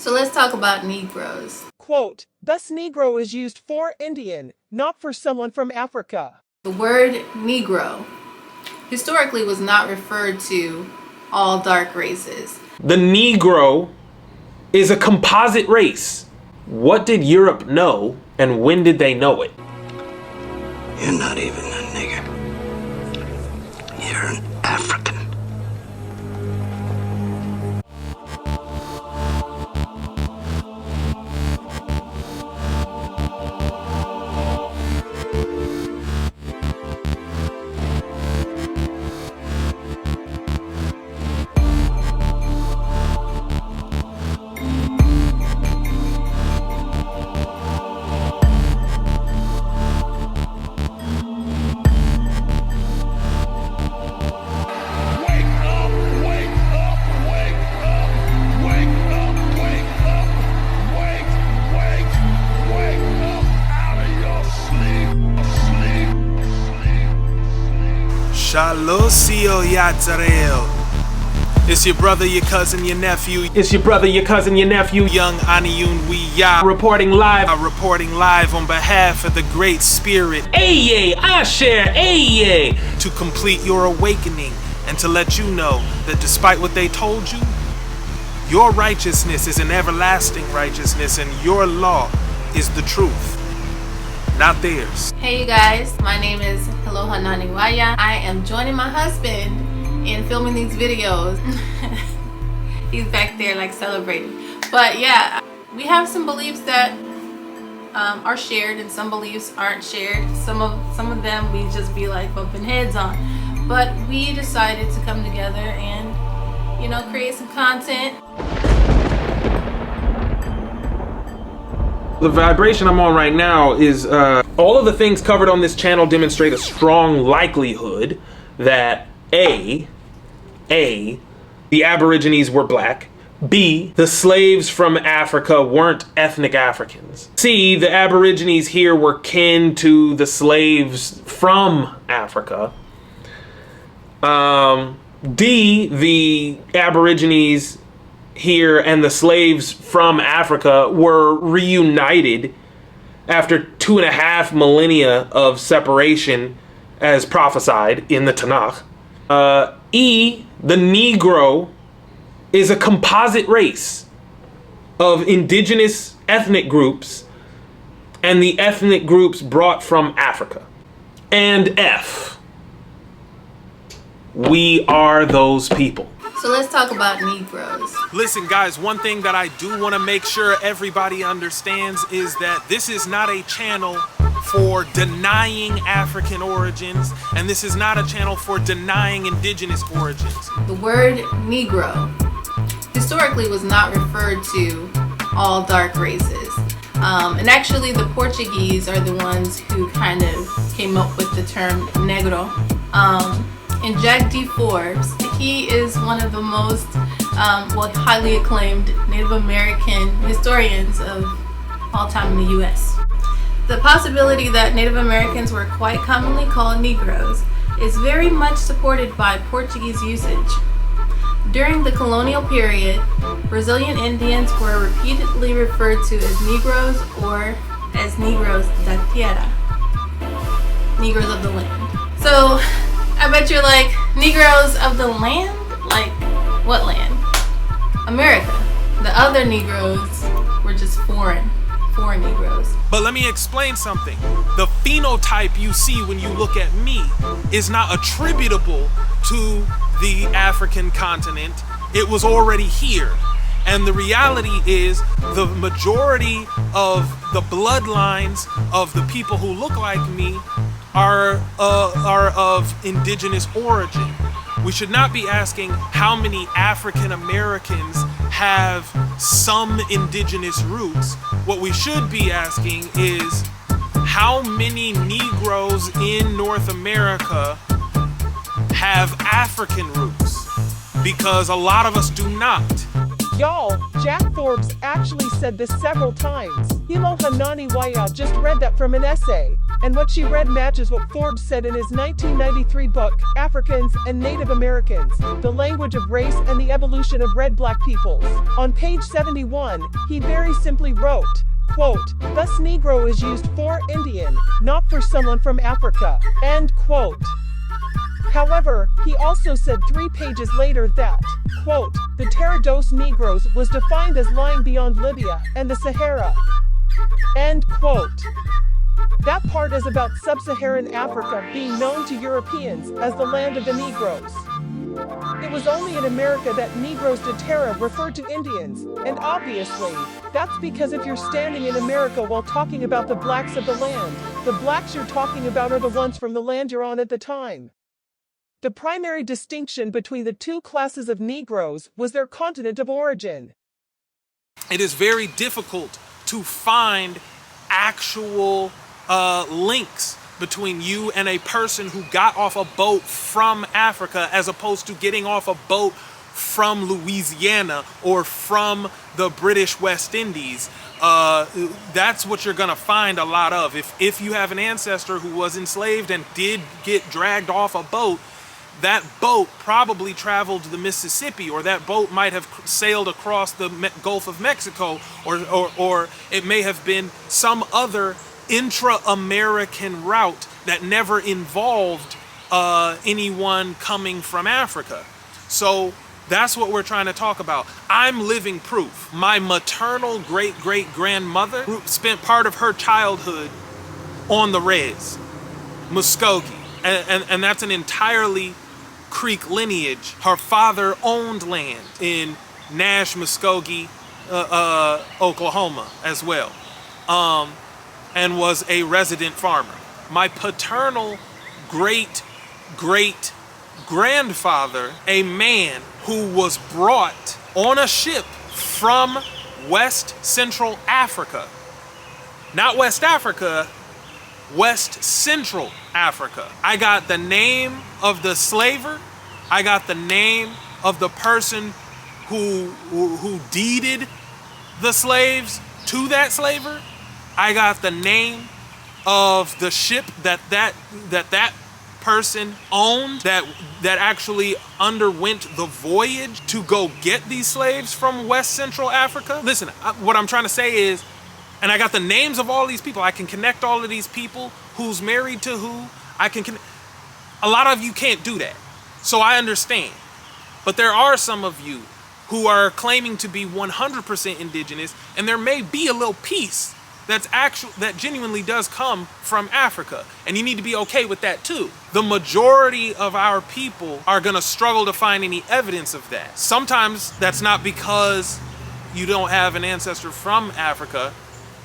So let's talk about Negroes. Quote, thus Negro is used for Indian, not for someone from Africa. The word Negro historically was not referred to all dark races. The Negro is a composite race. What did Europe know, and when did they know it? You're not even a nigger. You're an African. Shalosio Yatzareo. It's your brother, your cousin, your nephew. It's your brother, your cousin, your nephew, Young Aniyunwiyah. reporting live. Reporting live on behalf of the Great Spirit. Aye, I share, aye. To complete your awakening and to let you know that despite what they told you, your righteousness is an everlasting righteousness and your law is the truth, not theirs. Hey you guys, my name is Hiloha Waiyah. I am joining my husband in filming these videos. He's back there like celebrating. But yeah, we have some beliefs that are shared and some beliefs aren't shared. Some of them we just be like bumping heads on. But we decided to come together and, you know, create some content. The vibration I'm on right now is all of the things covered on this channel demonstrate a strong likelihood that A, the Aborigines were black. B, the slaves from Africa weren't ethnic Africans. C, the Aborigines here were kin to the slaves from Africa. D, the Aborigines here and the slaves from Africa were reunited after 2.5 millennia of separation as prophesied in the Tanakh. E, the Negro is a composite race of indigenous ethnic groups and the ethnic groups brought from Africa. And F, we are those people. So let's talk about Negroes. Listen guys, one thing that I do want to make sure everybody understands is that this is not a channel for denying African origins, and this is not a channel for denying indigenous origins. The word Negro historically was not referred to all dark races. And actually the Portuguese are the ones who kind of came up with the term Negro. And Jack D. Forbes, he is one of the most highly acclaimed Native American historians of all time in the US. The possibility that Native Americans were quite commonly called Negroes is very much supported by Portuguese usage. During the colonial period, Brazilian Indians were repeatedly referred to as Negroes or as Negros da Tierra, Negroes of the land. So I bet you're like, Negroes of the land? Like, what land? America. The other Negroes were just foreign Negroes. But let me explain something. The phenotype you see when you look at me is not attributable to the African continent. It was already here. And the reality is the majority of the bloodlines of the people who look like me are of indigenous origin. We should not be asking how many African Americans have some indigenous roots. What we should be asking is how many Negroes in North America have African roots, because a lot of us do not. Y'all, Jack Forbes actually said this several times. Hiloha Nanih Waiyah just read that from an essay. and what she read matches what Forbes said in his 1993 book, Africans and Native Americans, The Language of Race and the Evolution of Red Black Peoples. On page 71, he very simply wrote, quote, "Thus Negro is used for Indian, not for someone from Africa," end quote. However, he also said 3 pages later that, quote, "the Terra dos Negros was defined as lying beyond Libya and the Sahara," end quote. That part is about sub-Saharan Africa being known to Europeans as the land of the Negroes. It was only in America that Negros de Terra referred to Indians, and obviously, that's because if you're standing in America while talking about the blacks of the land, the blacks you're talking about are the ones from the land you're on at the time. The primary distinction between the two classes of Negroes was their continent of origin. It is very difficult to find actual links between you and a person who got off a boat from Africa as opposed to getting off a boat from Louisiana or from the British West Indies. That's what you're gonna find a lot of. If you have an ancestor who was enslaved and did get dragged off a boat, that boat probably traveled the Mississippi, or that boat might have sailed across the Gulf of Mexico, or it may have been some other intra-American route that never involved anyone coming from Africa. So that's what we're trying to talk about. I'm living proof. My maternal great-great-grandmother spent part of her childhood on the res, Muskogee, and that's an entirely Creek lineage. Her father owned land in Nash, Muskogee, Oklahoma as well, and was a resident farmer. My paternal great-great-grandfather, a man who was brought on a ship from West Central Africa, not West Africa, West Central Africa. I got the name of the slaver. I got the name of the person who deeded the slaves to that slaver. I got the name of the ship that person owned that actually underwent the voyage to go get these slaves from West Central Africa. Listen, what I'm trying to say is, and I got the names of all these people. I can connect all of these people, who's married to who. A lot of you can't do that. So I understand. But there are some of you who are claiming to be 100% indigenous, and there may be a little piece that genuinely does come from Africa. And you need to be okay with that too. The majority of our people are gonna struggle to find any evidence of that. Sometimes that's not because you don't have an ancestor from Africa.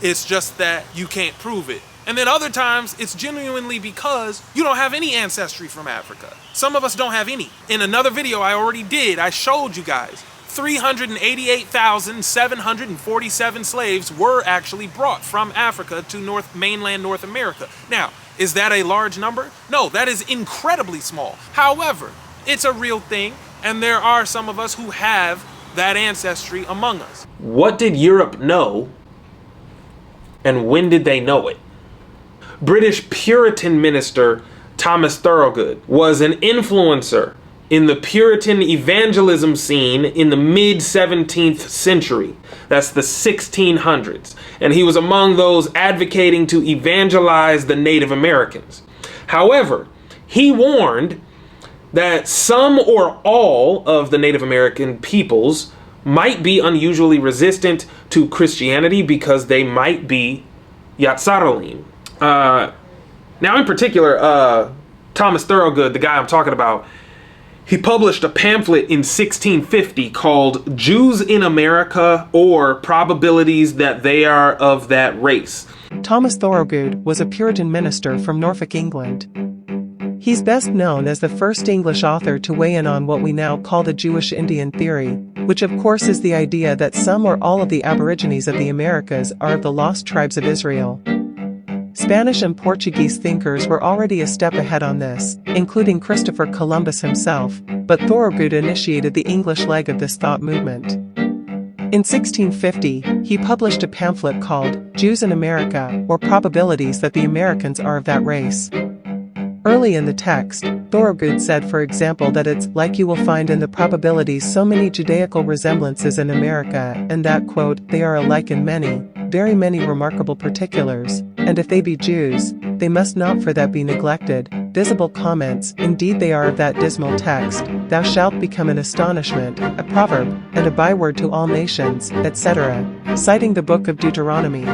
It's just that you can't prove it. And then other times, it's genuinely because you don't have any ancestry from Africa. Some of us don't have any. In another video I already did, I showed you guys 388,747 slaves were actually brought from Africa to mainland North America. Now, is that a large number? No, that is incredibly small. However, it's a real thing, and there are some of us who have that ancestry among us. What did Europe know, and when did they know it? British Puritan minister Thomas Thorogood was an influencer in the Puritan evangelism scene in the mid-17th century. That's the 1600s. And he was among those advocating to evangelize the Native Americans. However, he warned that some or all of the Native American peoples might be unusually resistant to Christianity because they might be Yatzaralim. Now in particular, Thomas Thorogood, the guy I'm talking about, he published a pamphlet in 1650 called Jews in America, or Probabilities That They Are of That Race. Thomas Thorogood was a Puritan minister from Norfolk, England. He's best known as the first English author to weigh in on what we now call the Jewish Indian theory, which of course is the idea that some or all of the Aborigines of the Americas are of the lost tribes of Israel. Spanish and Portuguese thinkers were already a step ahead on this, including Christopher Columbus himself, but Thorogood initiated the English leg of this thought movement. In 1650, he published a pamphlet called Jews in America, or Probabilities that the Americans are of that race. Early in the text, Thorogood said, for example, that it's like you will find in the probabilities so many Judaical resemblances in America, and that, quote, they are alike in many, very many remarkable particulars, and if they be Jews, they must not for that be neglected. Visible comments, indeed they are of that dismal text, thou shalt become an astonishment, a proverb, and a byword to all nations, etc., citing the book of Deuteronomy.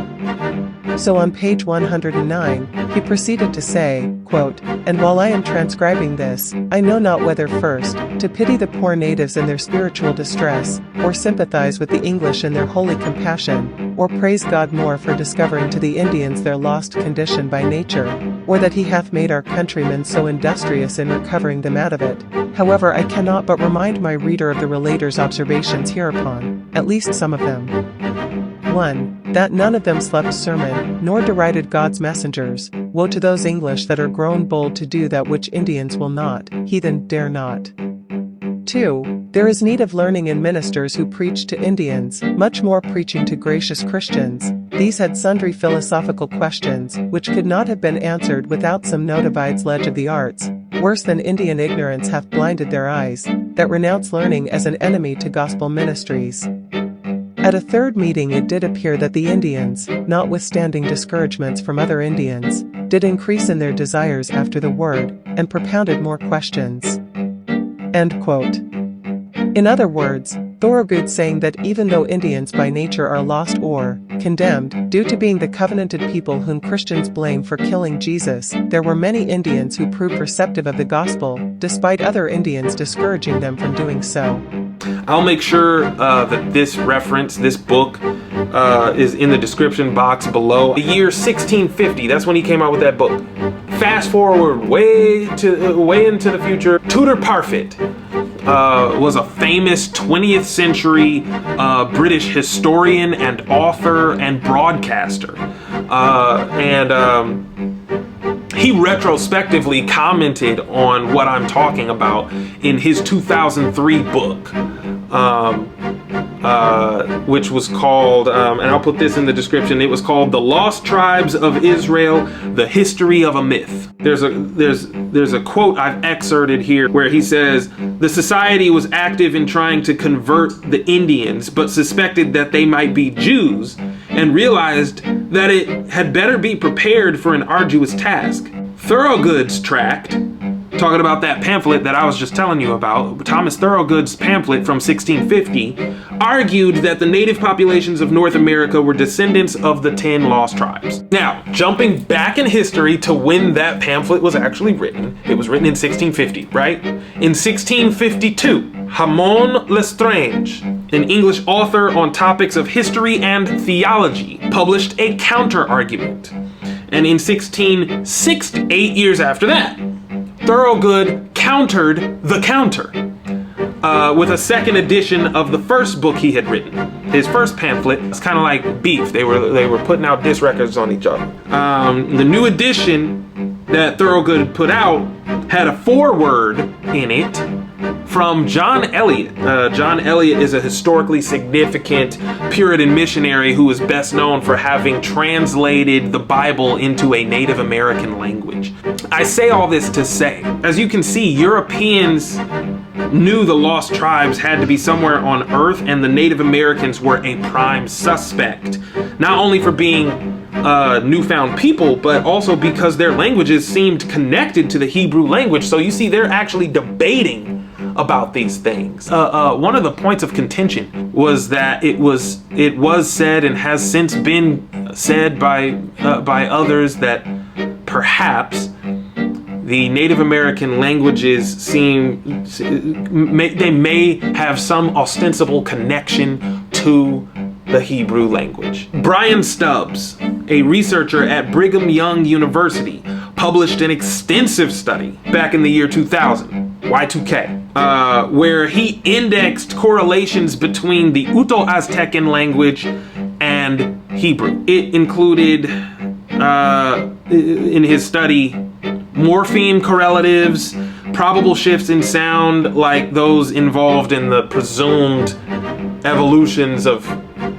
So on page 109, he proceeded to say, quote, and while I am transcribing this, I know not whether first, to pity the poor natives in their spiritual distress, or sympathize with the English in their holy compassion, or praise God more for discovering to the Indians their lost condition by nature, or that he hath made our countrymen so industrious in recovering them out of it. However, I cannot but remind my reader of the relator's observations hereupon, at least some of them. 1. That none of them slept sermon, nor derided God's messengers. Woe to those English that are grown bold to do that which Indians will not, heathen dare not. 2. There is need of learning in ministers who preach to Indians, much more preaching to gracious Christians. These had sundry philosophical questions, which could not have been answered without some notabide's ledge of the arts, worse than Indian ignorance hath blinded their eyes, that renounce learning as an enemy to gospel ministries. At a third meeting it did appear that the Indians, notwithstanding discouragements from other Indians, did increase in their desires after the word, and propounded more questions. End quote. In other words, Thorogood saying that even though Indians by nature are lost or condemned, due to being the covenanted people whom Christians blame for killing Jesus, there were many Indians who proved receptive of the gospel, despite other Indians discouraging them from doing so. I'll make sure that this reference, this book, is in the description box below. The year 1650, that's when he came out with that book. Fast forward way into the future. Tudor Parfitt was a famous 20th century British historian and author and broadcaster. He retrospectively commented on what I'm talking about in his 2003 book, which was called, and I'll put this in the description, it was called The Lost Tribes of Israel, The History of a Myth. There's a quote I've excerpted here where he says, the society was active in trying to convert the Indians, but suspected that they might be Jews, and realized that it had better be prepared for an arduous task. Thorogood's tract, talking about that pamphlet that I was just telling you about, Thomas Thorogood's pamphlet from 1650, argued that the native populations of North America were descendants of the 10 lost tribes. Now, jumping back in history to when that pamphlet was actually written, it was written in 1650, right? In 1652, Hamon Lestrange, an English author on topics of history and theology, published a counter-argument. And in 1660, 8 years after that, Thorogood countered the counter with a second edition of the first book he had written. His first pamphlet was kind of like beef. They were putting out diss records on each other. The new edition that Thorogood put out had a foreword in it from John Eliot. John Eliot is a historically significant Puritan missionary who is best known for having translated the Bible into a Native American language. I say all this to say, as you can see, Europeans knew the lost tribes had to be somewhere on Earth, and the Native Americans were a prime suspect, not only for being newfound people, but also because their languages seemed connected to the Hebrew language. So you see, they're actually debating about these things. One of the points of contention was that it was said and has since been said by others that perhaps the Native American languages may have some ostensible connection to the Hebrew language. Brian Stubbs, a researcher at Brigham Young University, published an extensive study back in the year 2000, Y2K, where he indexed correlations between the Uto-Aztecan language and Hebrew. It included, in his study, morpheme correlatives, probable shifts in sound like those involved in the presumed evolutions of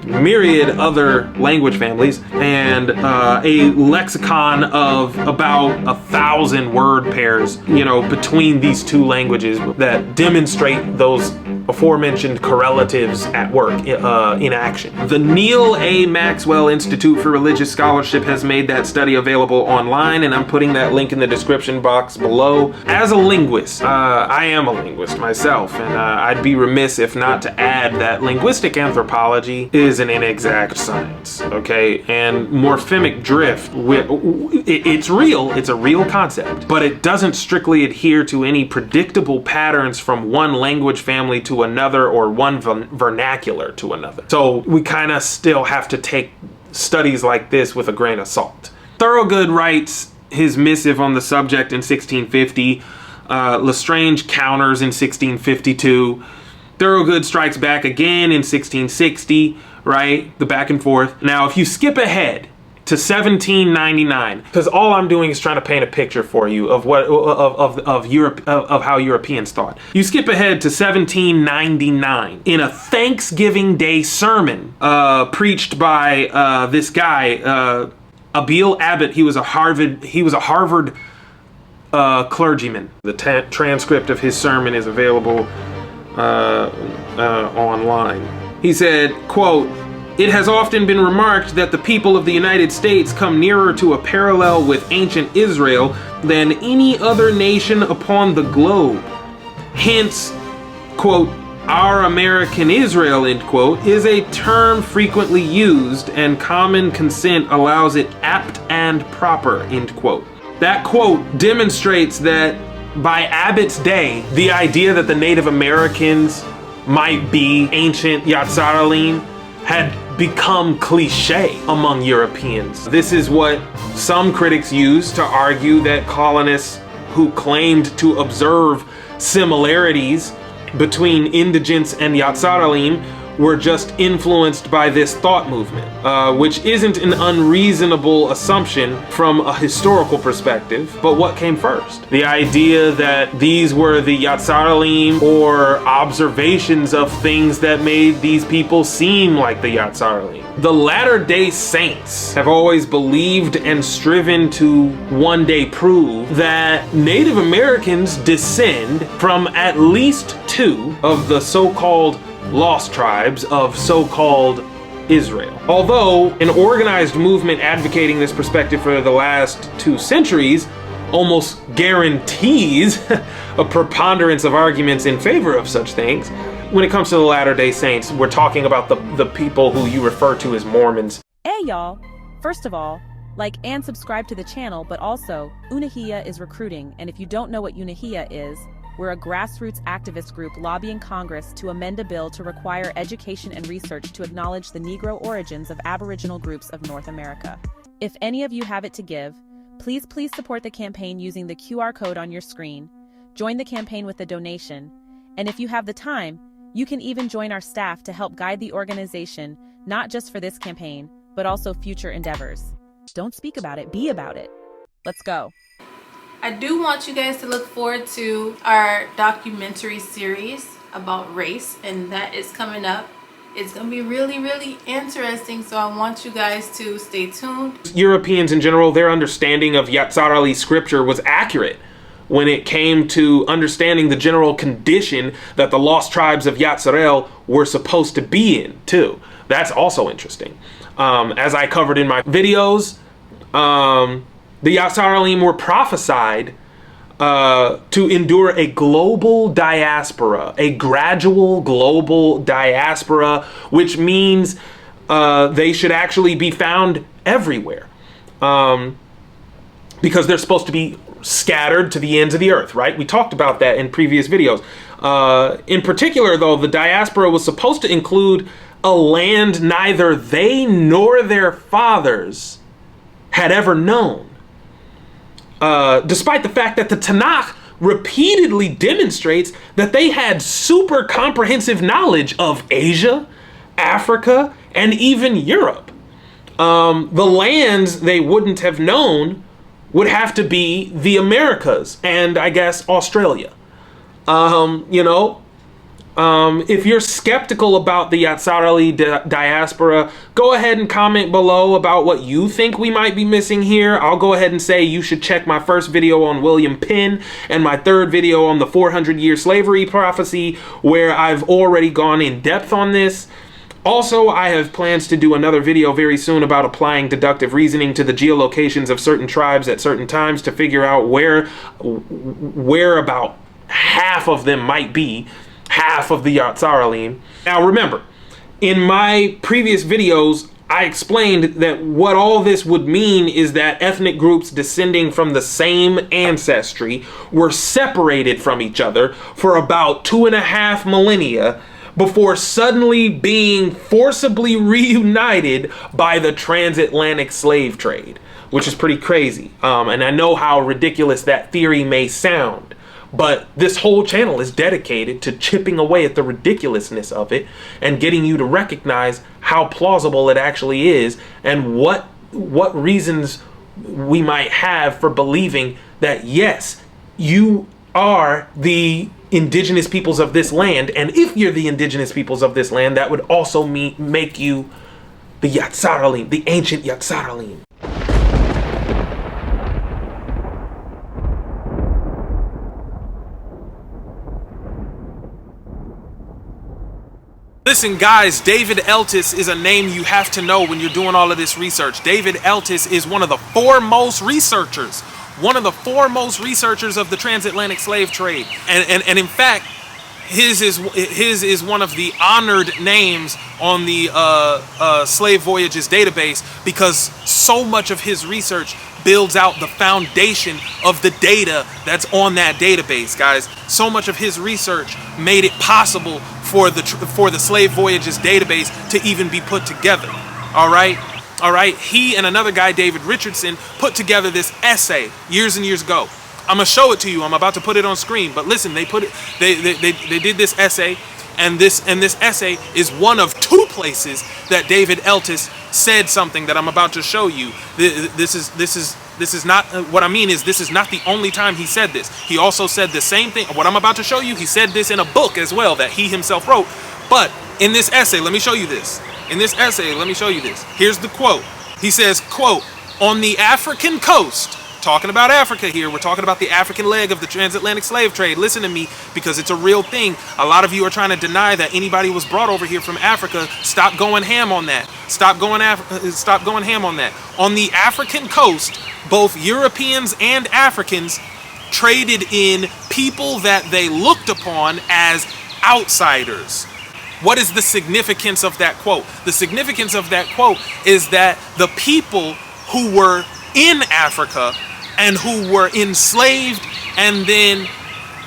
myriad other language families, and a lexicon of about 1,000 word pairs, between these two languages that demonstrate those aforementioned correlatives at work in action. The Neil A. Maxwell Institute for Religious Scholarship has made that study available online, and I'm putting that link in the description box below. As a linguist, I am a linguist myself, and I'd be remiss if not to add that linguistic anthropology is an inexact science, okay? And morphemic drift, it's real, it's a real concept, but it doesn't strictly adhere to any predictable patterns from one language family to another or one vernacular to another. So we kind of still have to take studies like this with a grain of salt. Thorogood writes his missive on the subject in 1650. Lestrange counters in 1652. Thorogood strikes back again in 1660, right? The back and forth. Now, if you skip ahead to 1799, because all I'm doing is trying to paint a picture for you of what of Europe, of how Europeans thought. You skip ahead to 1799 in a Thanksgiving Day sermon preached by this guy Abiel Abbott. He was a Harvard clergyman. The transcript of his sermon is available online. He said, quote, "It has often been remarked that the people of the United States come nearer to a parallel with ancient Israel than any other nation upon the globe. Hence, quote, our American Israel, end quote, is a term frequently used, and common consent allows it apt and proper," end quote. That quote demonstrates that by Abbott's day, the idea that the Native Americans might be ancient Yatzaralim had become cliche among Europeans. This is what some critics use to argue that colonists who claimed to observe similarities between indigents and Yatzaralim were just influenced by this thought movement, which isn't an unreasonable assumption from a historical perspective. But what came first? The idea that these were the Yatzaralim, or observations of things that made these people seem like the Yatzaralim. The Latter-day Saints have always believed and striven to one day prove that Native Americans descend from at least two of the so-called lost tribes of so-called Israel. Although an organized movement advocating this perspective for the last 2 centuries almost guarantees a preponderance of arguments in favor of such things, when it comes to the Latter-day Saints, we're talking about the people who you refer to as Mormons. Hey y'all! First of all, like and subscribe to the channel, but also, Aniyunwiyah is recruiting, and if you don't know what Aniyunwiyah is, we're a grassroots activist group lobbying Congress to amend a bill to require education and research to acknowledge the Negro origins of Aboriginal groups of North America. If any of you have it to give, please support the campaign using the QR code on your screen, join the campaign with a donation, and if you have the time, you can even join our staff to help guide the organization, not just for this campaign, but also future endeavors. Don't speak about it, be about it. Let's go. I do want you guys to look forward to our documentary series about race, and that is coming up. It's going to be really, really interesting, so I want you guys to stay tuned. Europeans in general, their understanding of Yatzarali scripture was accurate when it came to understanding the general condition that the lost tribes of Yatzarel were supposed to be in, too. That's also interesting. As I covered in my videos, the Yatzaralim were prophesied to endure a global diaspora, a gradual global diaspora, which means they should actually be found everywhere, because they're supposed to be scattered to the ends of the earth, right? We talked about that in previous videos. In particular, though, the diaspora was supposed to include a land neither they nor their fathers had ever known. Despite the fact that the Tanakh repeatedly demonstrates that they had super comprehensive knowledge of Asia, Africa, and even Europe. The lands they wouldn't have known would have to be the Americas and, I guess, Australia. If you're skeptical about the Yatsarali diaspora, go ahead and comment below about what you think we might be missing here. I'll go ahead and say you should check my first video on William Penn and my third video on the 400-year slavery prophecy, where I've already gone in depth on this. Also, I have plans to do another video very soon about applying deductive reasoning to the geolocations of certain tribes at certain times to figure out where about half of them might be, half of the Yatsaralim. Now remember, in my previous videos, I explained that what all this would mean is that ethnic groups descending from the same ancestry were separated from each other for about 2.5 millennia before suddenly being forcibly reunited by the transatlantic slave trade, which is pretty crazy. And I know how ridiculous that theory may sound, but this whole channel is dedicated to chipping away at the ridiculousness of it and getting you to recognize how plausible it actually is and what reasons we might have for believing that, yes, you are the indigenous peoples of this land, and if you're the indigenous peoples of this land, that would also make you the Yatsaralim, the ancient Yatsaralim. Listen, guys, David Eltis is a name you have to know when you're doing all of this research. David Eltis is one of the foremost researchers of the transatlantic slave trade. And in fact, his is one of the honored names on the Slave Voyages database, because so much of his research builds out the foundation of the data that's on that database, guys. So much of his research made it possible for the Slave Voyages database to even be put together. All right. He and another guy, David Richardson, put together this essay years and years ago. I'm gonna show it to you. I'm about to put it on screen. But listen, they did this essay, and this essay is one of 2 places that David Eltis said something that I'm about to show you. This is not what I mean is this is not the only time he said this. He also said the same thing. What I'm about to show you, he said this in a book as well that he himself wrote. But in this essay, let me show you this. Here's the quote. He says, quote, "On the African coast," talking about Africa here, we're talking about the African leg of the transatlantic slave trade. Listen to me, because it's a real thing. A lot of you are trying to deny that anybody was brought over here from Africa. Stop going ham on that. Stop going ham on that. On the African coast, both Europeans and Africans traded in people that they looked upon as outsiders. What is the significance of that quote? The significance of that quote is that the people who were in Africa and who were enslaved and then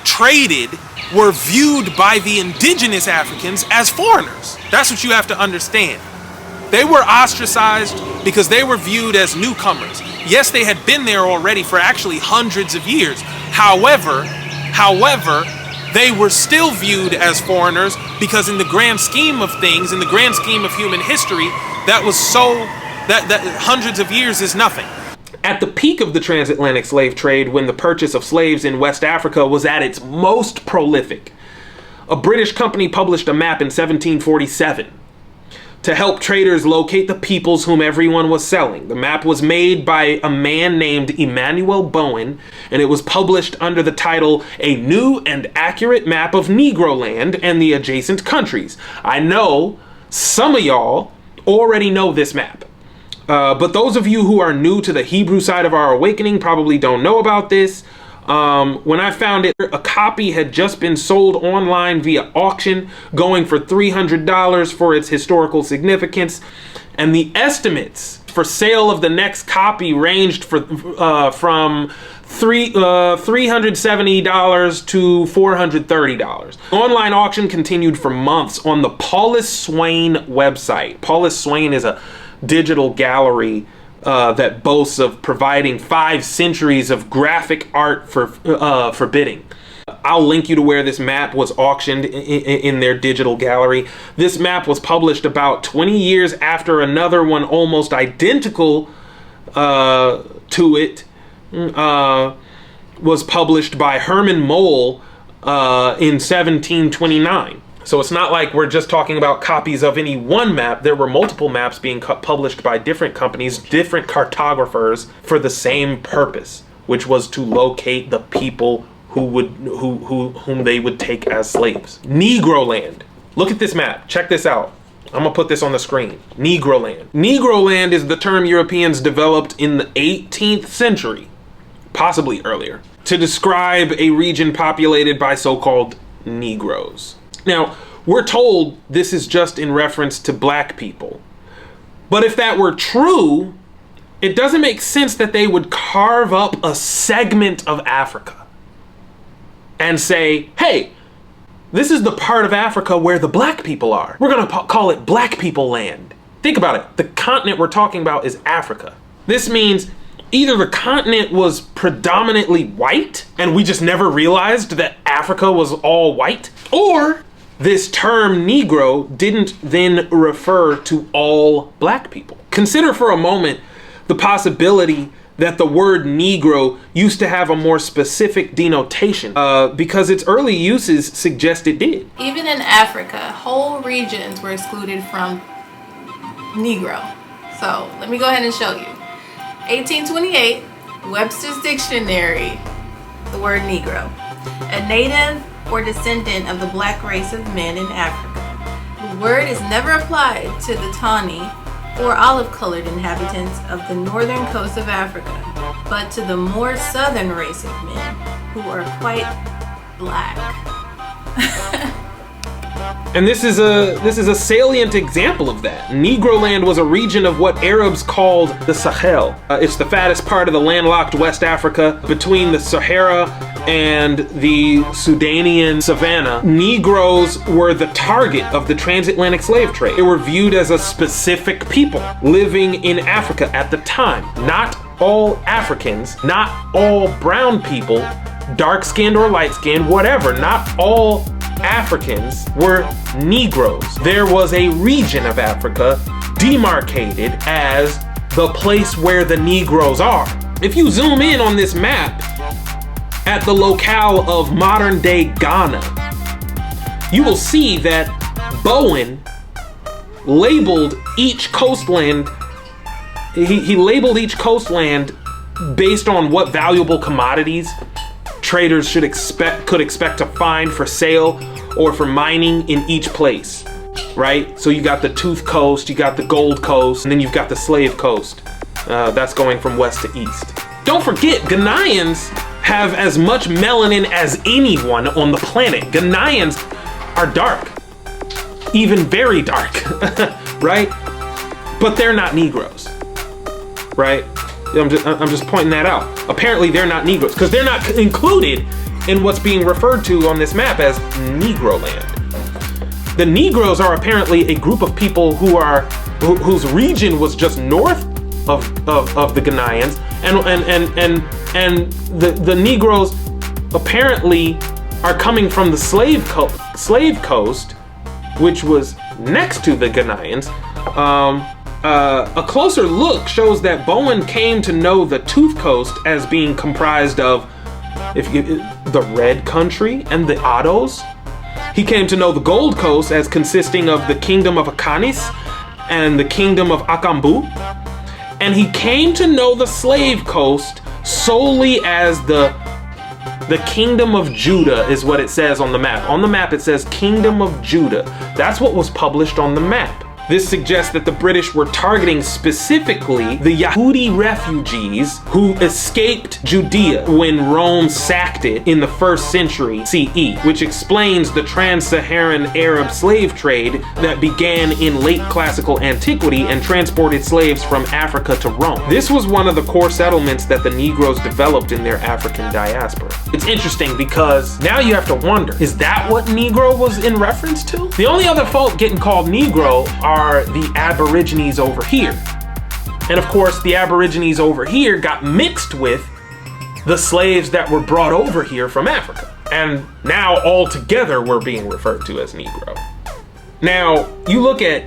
traded were viewed by the indigenous Africans as foreigners. That's what you have to understand. They were ostracized because they were viewed as newcomers. Yes, they had been there already for actually hundreds of years. However, they were still viewed as foreigners, because in the grand scheme of things, in the grand scheme of human history, that hundreds of years is nothing. At the peak of the transatlantic slave trade, when the purchase of slaves in West Africa was at its most prolific, a British company published a map in 1747 to help traders locate the peoples whom everyone was selling. The map was made by a man named Emmanuel Bowen, and it was published under the title "A New and Accurate Map of Negro Land and the Adjacent Countries." I know some of y'all already know this map. But those of you who are new to the Hebrew side of our awakening probably don't know about this. When I found it, a copy had just been sold online via auction, going for $300 for its historical significance. And the estimates for sale of the next copy ranged from $370 to $430. Online auction continued for months on the Paulus Swain website. Paulus Swain is a digital gallery that boasts of providing 5 centuries of graphic art for bidding. I'll link you to where this map was auctioned in their digital gallery. This map was published about 20 years after another one almost identical to it was published by Herman Moll in 1729. So it's not like we're just talking about copies of any one map. There were multiple maps being published by different companies, different cartographers, for the same purpose, which was to locate the people whom they would take as slaves. Negro land. Look at this map. Check this out. I'm gonna put this on the screen. Negro land. Negro land is the term Europeans developed in the 18th century, possibly earlier, to describe a region populated by so-called Negroes. Now, we're told this is just in reference to black people. But if that were true, it doesn't make sense that they would carve up a segment of Africa and say, hey, this is the part of Africa where the black people are. We're gonna call it black people land. Think about it. The continent we're talking about is Africa. This means either the continent was predominantly white and we just never realized that Africa was all white, or this term Negro didn't then refer to all black people. Consider for a moment the possibility that the word Negro used to have a more specific denotation because its early uses suggest it did. Even in Africa, whole regions were excluded from Negro. So let me go ahead and show you. 1828, Webster's Dictionary, the word Negro. A native or descendant of the black race of men in Africa. The word is never applied to the Nanih or olive-colored inhabitants of the northern coast of Africa, but to the more southern race of men who are quite black. And this is a salient example of that. Negro land was a region of what Arabs called the Sahel. It's the fattest part of the landlocked West Africa between the Sahara and the Sudanian savannah. Negroes were the target of the transatlantic slave trade. They were viewed as a specific people living in Africa at the time. Not all Africans, not all brown people, dark-skinned or light-skinned, whatever, not all Africans were Negroes. There was a region of Africa demarcated as the place where the Negroes are. If you zoom in on this map at the locale of modern-day Ghana, you will see that Bowen labeled each coastland. He labeled each coastland based on what valuable commodities traders could expect to find for sale or for mining in each place, right? So you got the Tooth Coast, you got the Gold Coast, and then you've got the Slave Coast. That's going from west to east. Don't forget, Ghanaians have as much melanin as anyone on the planet. Ghanaians are dark, even very dark, right? But they're not Negroes, right? I'm just pointing that out. Apparently they're not Negroes because they're not included in what's being referred to on this map as Negro land. The Negroes are apparently a group of people whose region was just north of the Ghanaians, and the Negroes apparently are coming from the slave coast, which was next to the Ghanaians. A closer look shows that Bowen came to know the Tooth Coast as being comprised of the Red Country and the Addos. He came to know the Gold Coast as consisting of the Kingdom of Akanis and the Kingdom of Akambu. And he came to know the Slave Coast solely as the Kingdom of Judah is what it says on the map. On the map it says Kingdom of Judah. That's what was published on the map. This suggests that the British were targeting specifically the Yahudi refugees who escaped Judea when Rome sacked it in the 1st century CE, which explains the trans-Saharan Arab slave trade that began in late classical antiquity and transported slaves from Africa to Rome. This was one of the core settlements that the Negroes developed in their African diaspora. It's interesting because now you have to wonder, is that what Negro was in reference to? The only other folk getting called Negro are the Aborigines over here. And of course, the Aborigines over here got mixed with the slaves that were brought over here from Africa. And now all together we're being referred to as Negro. Now, you look at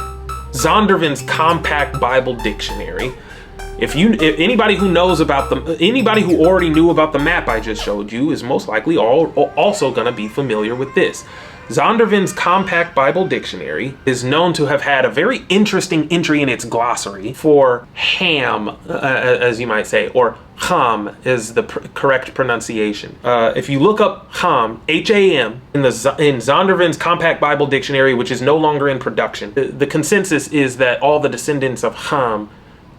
Zondervan's Compact Bible Dictionary. If anybody who knows about anybody who already knew about the map I just showed you is most likely also gonna be familiar with this. Zondervan's Compact Bible Dictionary is known to have had a very interesting entry in its glossary for Ham, as you might say, or Ham is the correct pronunciation. If you look up Ham, H-A-M, in Zondervan's Compact Bible Dictionary, which is no longer in production, the consensus is that all the descendants of Ham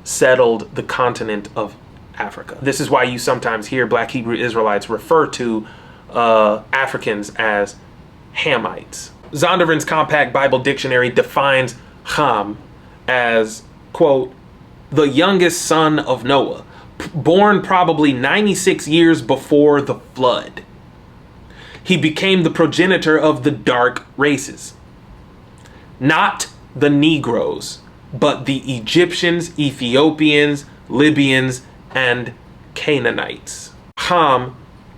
settled the continent of Africa. This is why you sometimes hear Black Hebrew Israelites refer to Africans as Hamites. Zondervan's Compact Bible Dictionary defines Ham as, quote, the youngest son of Noah, born probably 96 years before the flood. He became the progenitor of the dark races. Not the Negroes, but the Egyptians, Ethiopians, Libyans, and Canaanites. Ham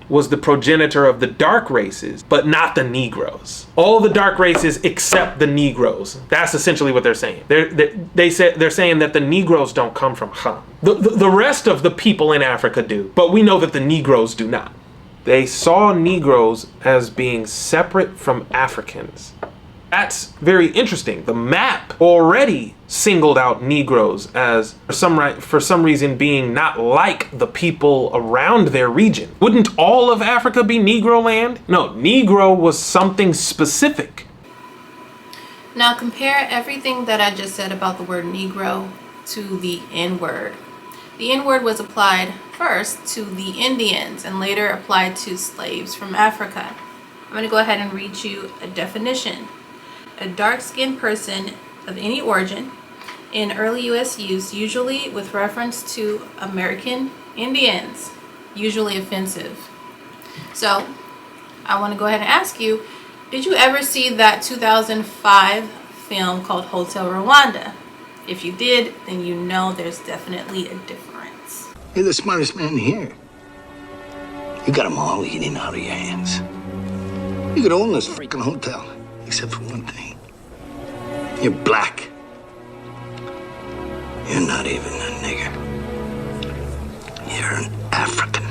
was the progenitor of the dark races, but not the Negroes. All the dark races except the Negroes. That's essentially what they're saying. They're saying that the Negroes don't come from Ham. The rest of the people in Africa do, but we know that the Negroes do not. They saw Negroes as being separate from Africans. That's very interesting. The map already singled out Negroes as, for some reason, being not like the people around their region. Wouldn't all of Africa be Negro land? No, Negro was something specific. Now compare everything that I just said about the word Negro to the N-word. The N-word was applied first to the Indians and later applied to slaves from Africa. I'm going to go ahead and read you a definition. A dark-skinned person of any origin in early U.S. use, usually with reference to American Indians, usually offensive. So, I want to go ahead and ask you, did you ever see that 2005 film called Hotel Rwanda? If you did, then you know there's definitely a difference. You're the smartest man here. You got them all eating out of your hands. You could own this freaking hotel. Except for one thing. You're black. You're not even a nigger. You're an African.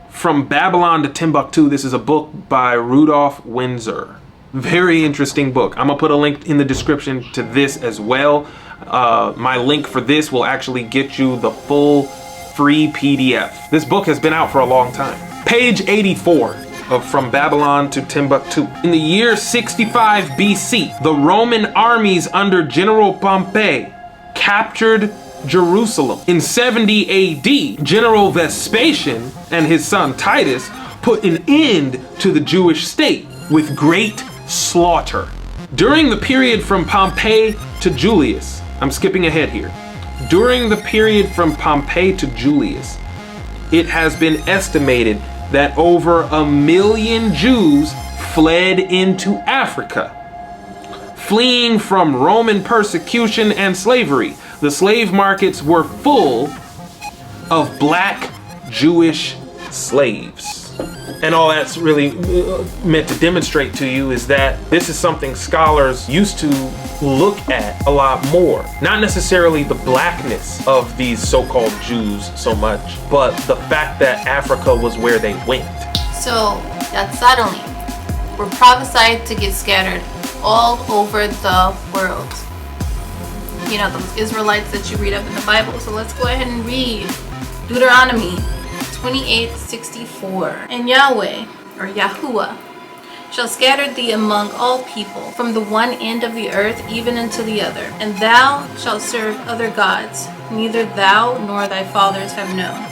From Babylon to Timbuktu, this is a book by Rudolph Windsor. Very interesting book. I'm gonna put a link in the description to this as well. My link for this will actually get you the full free PDF. This book has been out for a long time. Page 84 of From Babylon to Timbuktu. In the year 65 BC, the Roman armies under General Pompey captured Jerusalem. In 70 AD, General Vespasian and his son Titus put an end to the Jewish state with great slaughter. During the period from Pompey to Julius, I'm skipping ahead here. During the period from Pompey to Julius, it has been estimated that over 1 million Jews fled into Africa. Fleeing from Roman persecution and slavery, the slave markets were full of black Jewish slaves. And all that's really meant to demonstrate to you is that this is something scholars used to look at a lot more. Not necessarily the blackness of these so-called Jews so much, but the fact that Africa was where they went. So, that suddenly were prophesied to get scattered all over the world. You know, those Israelites that you read up in the Bible. So let's go ahead and read Deuteronomy 28:64. And Yahweh, or Yahuwah, shall scatter thee among all people, from the one end of the earth even unto the other. And thou shalt serve other gods, neither thou nor thy fathers have known,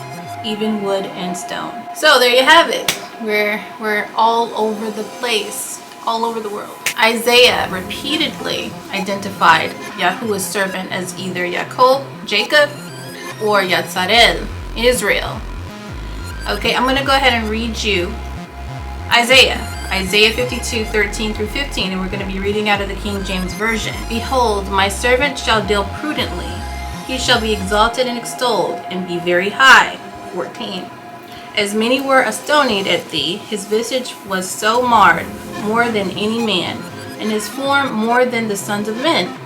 even wood and stone. So there you have it. We're all over the place, all over the world. Isaiah repeatedly identified Yahuwah's servant as either Yaakov, Jacob, or Yatzarel, Israel. Okay, I'm going to go ahead and read you Isaiah 52:13 through 15, and we're going to be reading out of the King James Version. Behold, my servant shall deal prudently. he shall be exalted and extolled, and be very high. 14. As many were astonied at thee, his visage was so marred, more than any man, and his form more than the sons of men.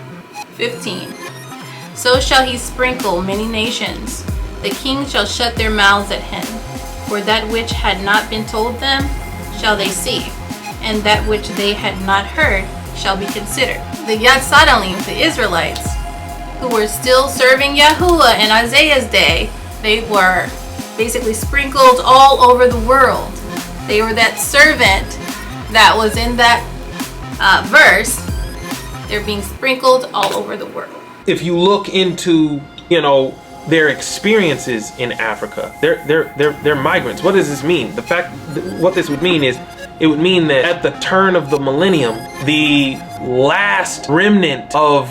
15. So shall he sprinkle many nations. The kings shall shut their mouths at him. For that which had not been told them shall they see, and that which they had not heard shall be considered. The Yatzadalim, the Israelites, who were still serving Yahuwah in Isaiah's day, they were basically sprinkled all over the world. They were that servant that was in that verse. They're being sprinkled all over the world. If you look into, their experiences in Africa, they're migrants. What does this mean? What this would mean is, it would mean that at the turn of the millennium, the last remnant of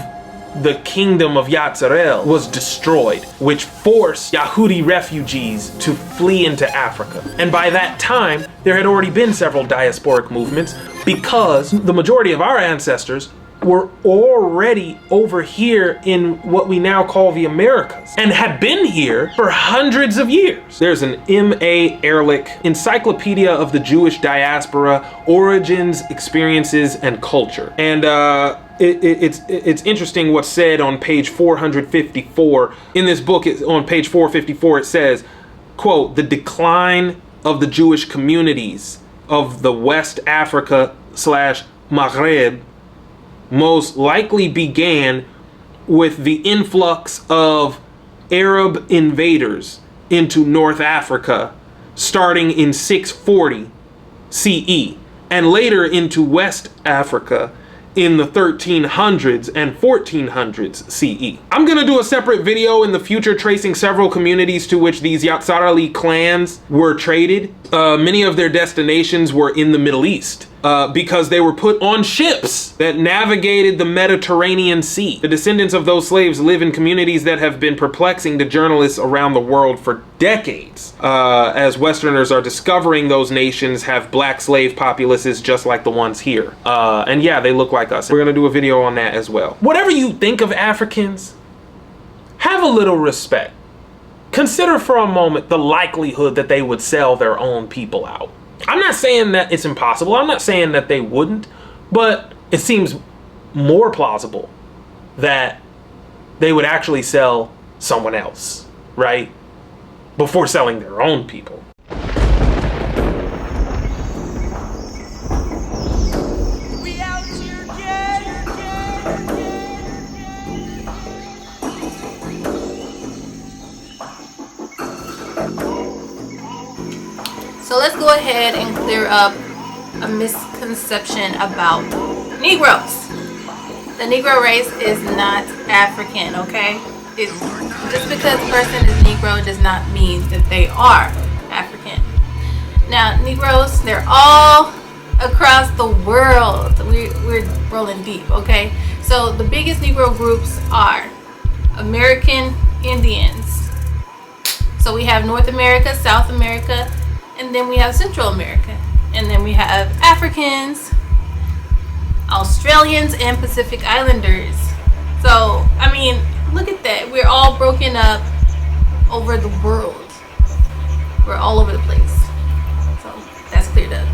the kingdom of Yatzarel was destroyed, which forced Yahudi refugees to flee into Africa. And by that time, there had already been several diasporic movements, because the majority of our ancestors were already over here in what we now call the Americas, and had been here for hundreds of years. There's an M.A. Ehrlich Encyclopedia of the Jewish Diaspora, Origins, Experiences, and Culture. And it's interesting what's said on page 454. In this book, on page 454, it says, quote, "The decline of the Jewish communities of the West Africa / Maghreb most likely began with the influx of Arab invaders into North Africa starting in 640 CE, and later into West Africa in the 1300s and 1400s CE. I'm gonna do a separate video in the future tracing several communities to which these Yatzarali clans were traded. Many of their destinations were in the Middle East, because they were put on ships that navigated the Mediterranean Sea. The descendants of those slaves live in communities that have been perplexing to journalists around the world for decades, as Westerners are discovering those nations have black slave populaces just like the ones here. And yeah, they look like us. We're gonna do a video on that as well. Whatever you think of Africans, have a little respect. Consider for a moment the likelihood that they would sell their own people out. I'm not saying that it's impossible. I'm not saying that they wouldn't, but it seems more plausible that they would actually sell someone else, right? Before selling their own people. So let's go ahead and clear up a misconception about Negroes. The Negro race is not African, okay? Just because a person is Negro does not mean that they are African. Now, Negroes, they're all across the world. We're rolling deep, okay? So the biggest Negro groups are American Indians. So we have North America, South America, and then we have Central America. And then we have Africans, Australians, and Pacific Islanders. So, I mean, look at that. We're all broken up over the world. We're all over the place. So, that's cleared up.